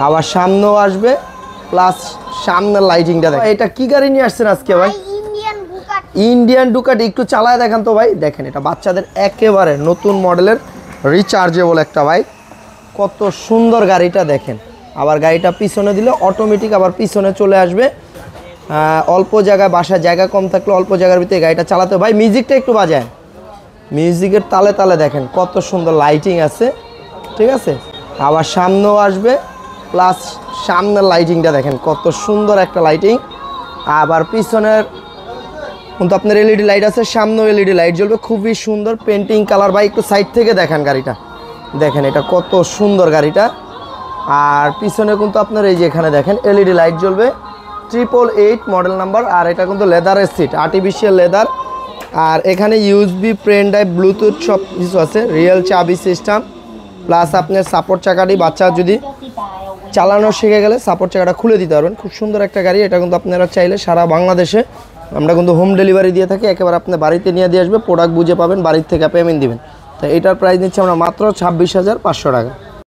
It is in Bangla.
আবার সামনেও আসবে, প্লাস সামনের লাইটিংটা দেখেন। এটা কি গাড়ি নিয়ে আসছেন আজকে ভাই? Indian Ducati. একটু চালায় দেখান তো ভাই। দেখেন এটা বাচ্চাদের একেবারে নতুন মডেলের রিচার্জেবল একটা বাইক। কত সুন্দর গাড়িটা দেখেন। আবার গাড়িটা পিছনে দিলে অটোমেটিক আবার পিছনে চলে আসবে। অল্প জায়গায়, বাসায় জায়গা কম থাকলে অল্প জায়গার ভিতরে গাড়িটা চালাতে। ভাই মিউজিকটা একটু বাজায়। মিউজিকের তালে তালে দেখেন কত সুন্দর লাইটিং আছে, ঠিক আছে। আবার সামনেও আসবে, প্লাস সামনের লাইটিংটা দেখেন কত সুন্দর একটা লাইটিং। আবার পিছনের কিন্তু আপনার এলইডি লাইট আছে, সামনেও এলইডি লাইট জ্বলবে, খুবই সুন্দর পেন্টিং কালার। ভাই একটু সাইড থেকে দেখেন গাড়িটা, দেখেন এটা কত সুন্দর গাড়িটা। আর পিছনে কিন্তু আপনার এই যে এখানে দেখেন এলইডি লাইট জ্বলবে, 888 মডেল নাম্বার। আর এটা কিন্তু লেদারের সিট, আর্টিফিশিয়াল লেদার। আর এখানে ইউএসবি, পেন ড্রাইভ, ব্লুটুথ সব কিছু আছে, রিয়েল চাবি সিস্টেম। প্লাস আপনার সাপোর্ট চাকাটি বাচ্চা যদি চালানো শিখে গেলে সাপোর্ট চাকাটা খুলে দিতে পারবেন। খুব সুন্দর একটা গাড়ি। এটা কিন্তু আপনারা চাইলে সারা বাংলাদেশে আমরা কিন্তু হোম ডেলিভারি দিয়ে থাকি, একেবারে আপনার বাড়িতে নিয়ে দিয়ে আসবে, প্রোডাক্ট বুঝে পাবেন, বাড়ির থেকে পেমেন্ট দিবেন। তো এটার প্রাইস নিচ্ছে আমরা মাত্র 26,500 টাকা।